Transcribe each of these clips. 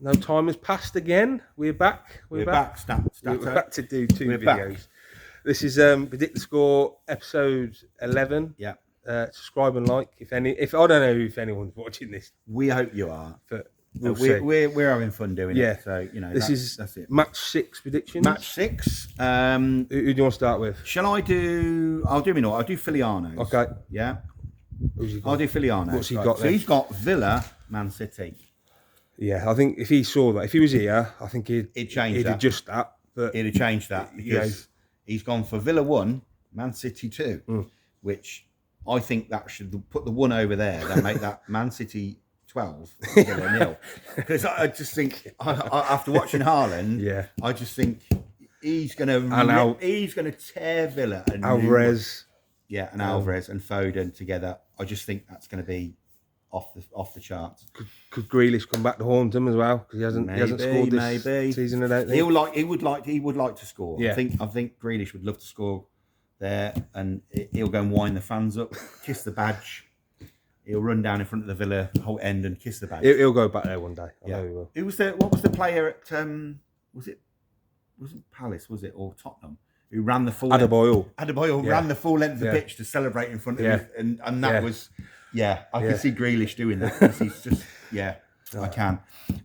No time has passed again. We're back. We're back. We're back to do two videos. Back. This is Predict the Score episode 11. Yeah. Subscribe and like if I don't know if anyone's watching this. We hope you are. But we're having fun doing it. So that's it. Match 6 predictions. Match 6. Who do you want to start with? Shall I do? I'll do Filiano's. Okay. Yeah. I'll do Filiano's. What's he got? So he's got Villa, Man City. Yeah, I think if he saw that, if he was here, I think he'd adjust that. But he'd have changed that because he's gone for Villa 1, Man City 2, which I think that should put the 1 over there. Then make that Man City 12, Villa 0. Because I just think after watching Haaland, I just think he's going to tear Villa and Alvarez. Alvarez and Foden together. I just think that's going to be off the charts. Could Grealish come back to haunt him as well because he hasn't scored this season? I don't think he would like to score. Yeah. I think Grealish would love to score there, and he'll go and wind the fans up, kiss the badge. He'll run down in front of the Villa whole end and kiss the badge. He'll go back there one day. I know he will. What was the player at wasn't Palace, was it, or Tottenham, who ran the full Adebayor ran the full length of the pitch to celebrate in front of him, and that was I can see Grealish doing that because he's just I can.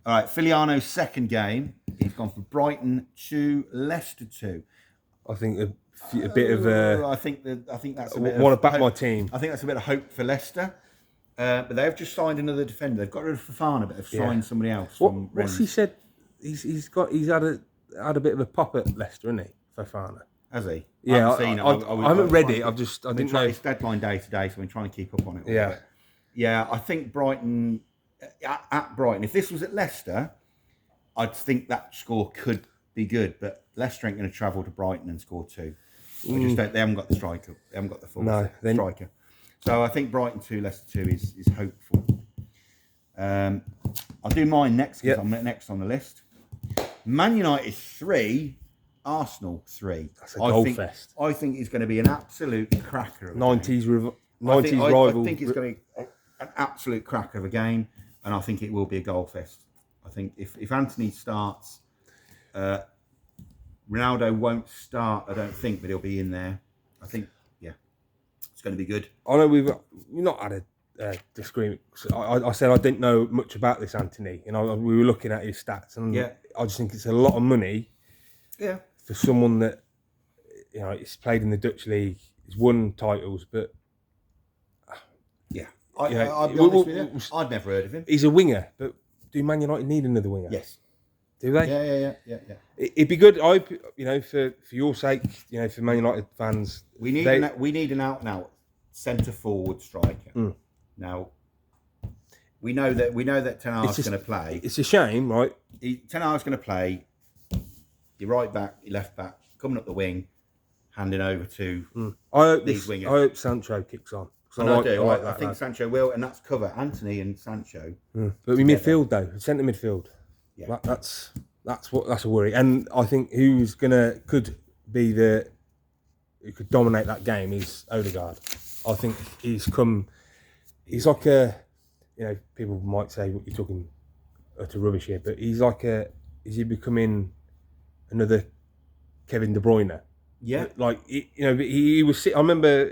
All right, Filiano's second game, he's gone for Brighton 2, Leicester 2. I think a bit of I think that's a bit. I want to back my team. I think that's a bit of hope for Leicester, but they've just signed another defender. They've got rid of Fofana, but they've signed somebody else. What's he said? He's had a bit of a pop at Leicester, hasn't he, Fofana? Has he? Yeah, I haven't read it. I didn't know. It's deadline day today, so I'm trying to keep up on it. Yeah. Yeah, I think Brighton, at Brighton, if this was at Leicester, I'd think that score could be good, but Leicester ain't going to travel to Brighton and score 2. They haven't got the striker. They haven't got the full striker. So I think Brighton 2, Leicester 2 is hopeful. I'll do mine next because I'm next on the list. Man United 3, Arsenal 3. That's a goal fest. I think it's going to be an absolute cracker. 90s rival. I think it's going to be an absolute cracker of a game, and I think it will be a goal fest. I think if Anthony starts, Ronaldo won't start, I don't think, but he'll be in there. I think, it's going to be good. I know we've not had a disagreement. I said I didn't know much about this Anthony, and we were looking at his stats, and I just think it's a lot of money. Yeah. For someone that he's played in the Dutch league, he's won titles, but I'll be honest with you, I'd never heard of him. He's a winger, but do Man United need another winger? Yes. Do they? Yeah. It'd be good. For your sake, for Man United fans, we need an out and out centre forward striker. Now, we know that Ten Hag's going to play. It's a shame, right? Ten Hag's going to play. Your right back, your left back, coming up the wing, handing over to these wingers. I hope Sancho kicks on. I think Sancho will, and that's cover Anthony and Sancho. But in midfield though, centre midfield. Yeah, that's a worry. And I think who could dominate that game is Odegaard. I think he's like people might say what you're talking utter rubbish here, but is he becoming another Kevin De Bruyne? Yeah, he was. I remember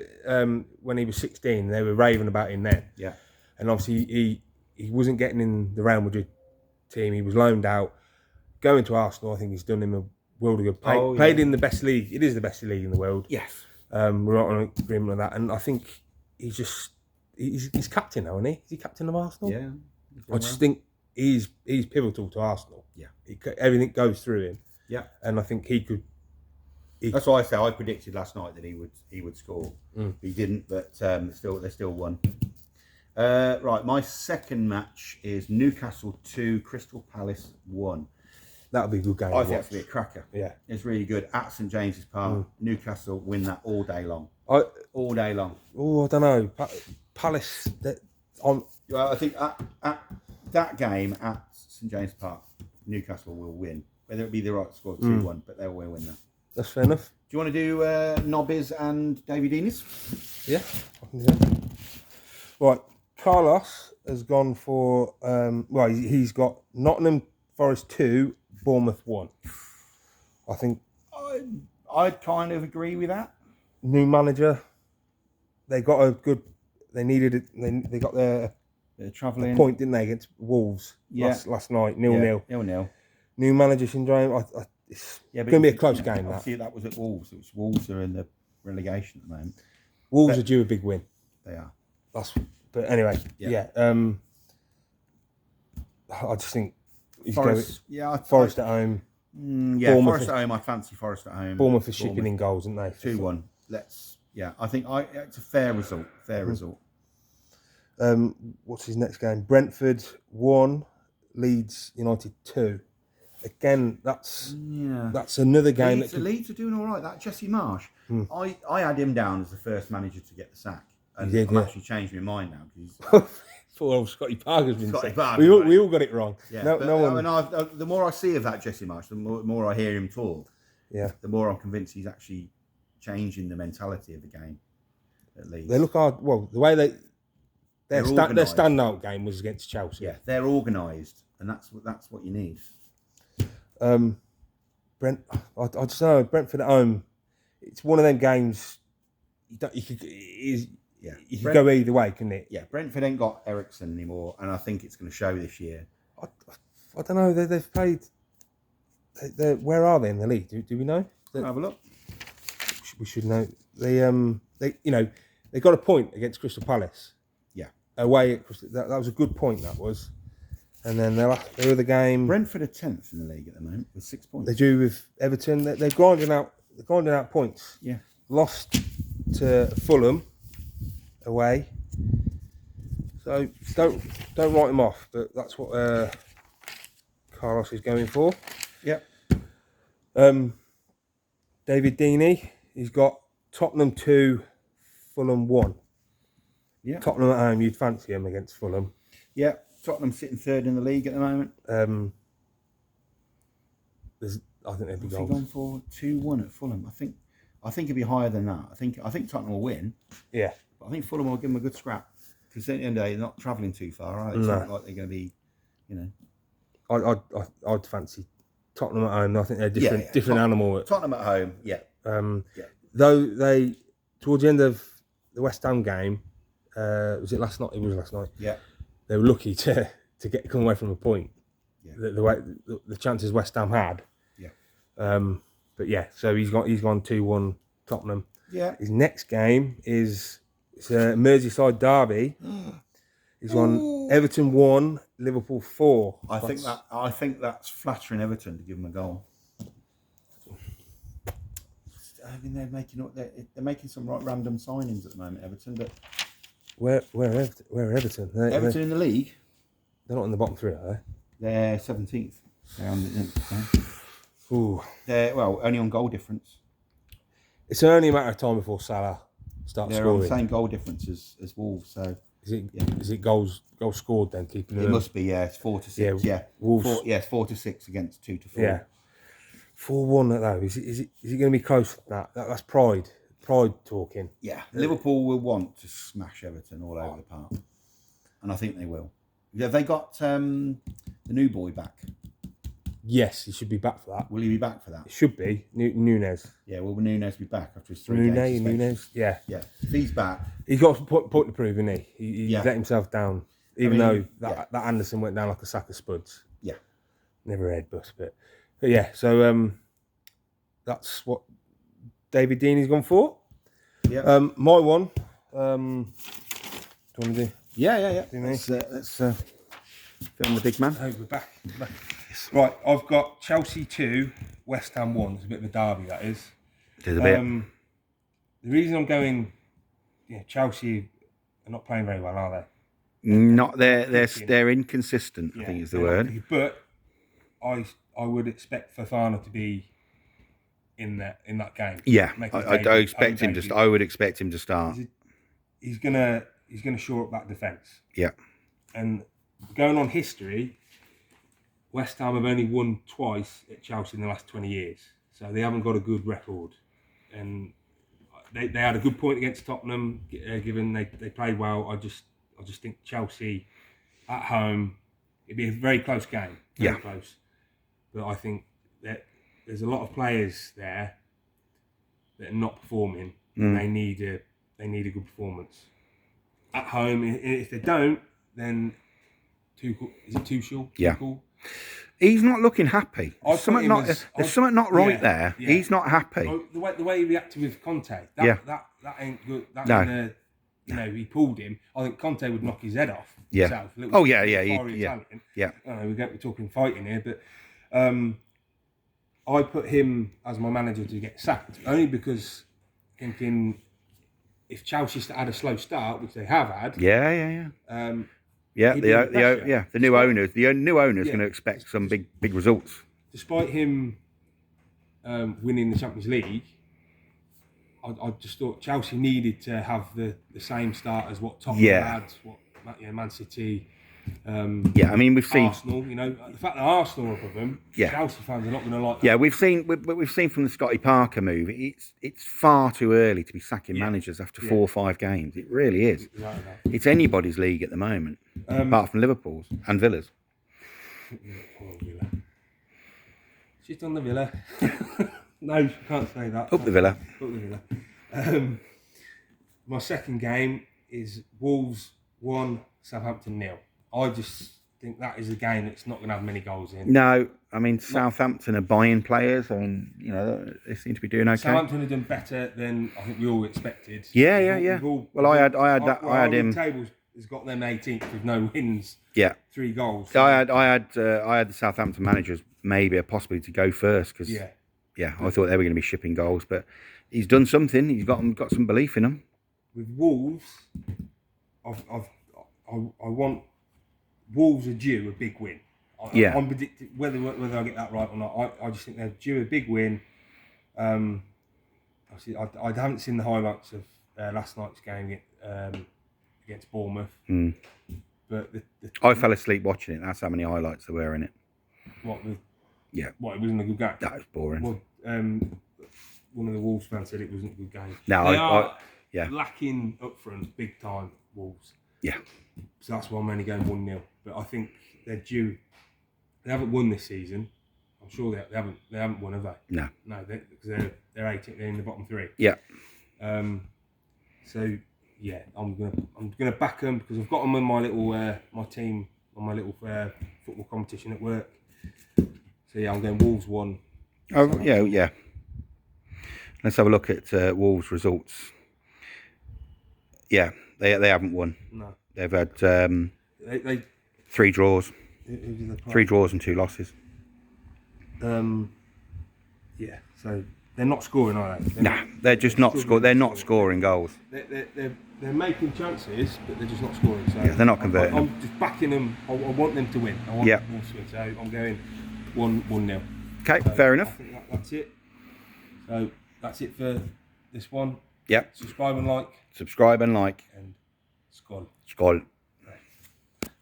when he was 16, they were raving about him then. Yeah, and obviously he wasn't getting in the Real Madrid team. He was loaned out, going to Arsenal. I think he's done him a world of good. Played in the best league. It is the best league in the world. Yes, we're not on agreement on that. And I think he's captain now, isn't he? Is he captain of Arsenal? Yeah, I just think he's pivotal to Arsenal. Yeah, everything goes through him. Yeah, and I think he could. That's why I say I predicted last night that he would score. He didn't, but they still won. Right, my second match is Newcastle 2, Crystal Palace 1. That'll be a good game. I think that's going to be a cracker. Yeah, it's really good at St James's Park. Newcastle win that all day long. All day long. Oh, I don't know. Palace. I think at that game at St James's Park, Newcastle will win. Whether it be the right score 2-1, but they will win that. That's fair enough. Do you want to do Nobbies and David Enos? Yeah, I can do that. Right, Carlos has gone for, he's got Nottingham Forest 2, Bournemouth 1. I think I'd kind of agree with that. New manager. They got a good. They needed it. They got their travelling point, didn't they, against Wolves last night, 0-0. 0-0. New manager syndrome. It's going to be a close game. Obviously, that was at Wolves. Which Wolves are in the relegation at the moment. Wolves are due a big win. They are. But anyway, I just think Forest. Forest at home. Forest at home. I fancy Forest at home. Bournemouth is shipping in goals, aren't they? 2-1. I think it's a fair result. What's his next game? Brentford 1, Leeds United 2. Again, that's another game. Leeds are doing all right. That Jesse Marsh, I had him down as the first manager to get the sack, and I've actually changed my mind now because poor old Scotty Parker's been sacked. We all got it wrong. Yeah, the more I see of that Jesse Marsh, the more I hear him talk. Yeah, the more I'm convinced he's actually changing the mentality of the game. At Leeds, they look hard. Well, the way their standout game was against Chelsea. Yeah, they're organised, and that's what you need. I just know Brentford at home. It's one of them games. You could go either way, couldn't it? Yeah, Brentford ain't got Ericsson anymore, and I think it's going to show this year. I don't know. They've played. Where are they in the league? Do we know? Have a look. We should know. They got a point against Crystal Palace. Yeah, away at Crystal. That was a good point. That was. And then their other game. Brentford are 10th in the league at the moment with 6 points. They do with Everton. They're grinding out points. Yeah. Lost to Fulham away. So don't write them off. But that's what Carlos is going for. Yep. David Deeney. He's got Tottenham 2, Fulham 1. Yeah. Tottenham at home. You'd fancy him against Fulham. Yeah. Tottenham sitting 3rd in the league at the moment. I think they'd be goals. Gone for 2-1 at Fulham. I think it'd be higher than that. I think Tottenham will win. Yeah, but I think Fulham will give them a good scrap because at the end of the day, they're not travelling too far, are they? It's not like they're going to be, I'd fancy Tottenham at home. I think they're different animal. Tottenham at home, Though they towards the end of the West Ham game, was it last night? It was last night. Yeah. They were lucky to come away from a point. Yeah. The chances West Ham had. Yeah. But yeah, so he's gone 2-1 Tottenham. Yeah. His next game is a Merseyside derby. He's on Everton 1, Liverpool 4. I think that's flattering Everton to give him a goal. I mean, they're making some random signings at the moment, Everton, but. Where Everton? Everton in the league? They're not in the bottom 3, are they? They're 17th. They're on the Ooh. They're only on goal difference. It's only a matter of time before Salah starts scoring. They're on the same goal difference as Wolves. So is it goals scored then? Keeping it must be. Yeah, it's 4-6. Yeah, Wolves. It's 4-6 against 2-4. Yeah, 4-1 though. Is it going to be close to that? That's pride. Pride talking. Yeah, Liverpool will want to smash Everton all over the park, and I think they will. Have they got the new boy back? Yes, he should be back for that. Will he be back for that? It should be. Nunes. Yeah, will Nunes be back after his 3 games? Nunes, yeah. Yeah, if he's back. He's got a point to prove, isn't he? He let himself down, even though that Anderson went down like a sack of spuds. Yeah. Never a head bust, but yeah, so that's what David Deeney's gone for. Yeah. My one. Do you want to do? Yeah. Let's film the big man. Oh, we're back. Right, I've got Chelsea 2, West Ham 1. It's a bit of a derby, that is. It is a bit. The reason I'm going, Chelsea are not playing very well, are they? Not they're inconsistent. I think is the word. But I would expect Fofana to be in that game. Yeah, I expect him to. I would expect him to start. He's gonna shore up that defence. Yeah, and going on history, West Ham have only won twice at Chelsea in the last 20 years, so they haven't got a good record. And they had a good point against Tottenham, given they played well. I just think Chelsea at home, it'd be a very close game. Very close. but I think that there's a lot of players there that are not performing. And they need a good performance at home. If they don't, then is it Tuchel? Yeah. He's not looking happy. There's something not right there. Yeah. He's not happy. The way he reacted with Conte, that ain't good. That ain't he pulled him. I think Conte would knock his head off. Yeah. Himself. Yeah. We're talking fighting here, but I put him as my manager to get sacked only because thinking if Chelsea had a slow start, which they have had. The new owners going to expect some big results. Despite him winning the Champions League, I just thought Chelsea needed to have the same start as what Tottenham had, what Man City. I mean, we've seen Arsenal. The fact that Arsenal are above them, Chelsea fans are not going to like that. Yeah, we've seen from the Scotty Parker move. It's far too early to be sacking managers after 4 or 5 games. It really is. Exactly. It's anybody's league at the moment, apart from Liverpool's and Villa's. Poor Villa. She's done the Villa. No, you can't say that. Up the Villa. My second game is Wolves 1, Southampton 0. I just think that is a game that's not going to have many goals in. No, I mean Southampton are buying players. I mean, they seem to be doing okay. Southampton have done better than I think we all expected. Yeah. Well, I had him. Tables has got them 18th with no wins. Yeah, 3 goals. So I had the Southampton managers maybe a possibility to go first because I thought they were going to be shipping goals, but he's done something. He's got some belief in them. With Wolves, I want. Wolves are due a big win. I'm predicting whether I get that right or not. I just think they're due a big win. Obviously, I haven't seen the highlights of last night's game against Bournemouth. But I fell asleep watching it. That's how many highlights there were in it. What? It wasn't a good game. That was boring. Well, one of the Wolves fans said it wasn't a good game. No, they are lacking up front, big time Wolves. Yeah. So that's why I'm only going 1-0. But I think they're due. They haven't won this season. I'm sure they haven't won, have they? No. No, because they're 18th. They're in the bottom 3. Yeah. So I'm gonna back them because I've got them in my little my team on my little football competition at work. So I'm going Wolves 1. Oh yeah. Let's have a look at Wolves' results. Yeah, they haven't won. No. They've had they 3 draws. Who did they play? 3 draws and 2 losses. So they're not scoring, are they? They're just not scoring. They're not scoring goals. They're making chances, but they're just not scoring. So they're not converting. I'm just backing them. I want them to win. I want them to win. So I'm going 1-0. Okay, fair enough. I think that's it. So that's it for this one. Yep. Subscribe and like. Subscribe and like. And skål. Skål.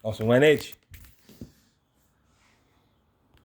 Awesome, Wenage.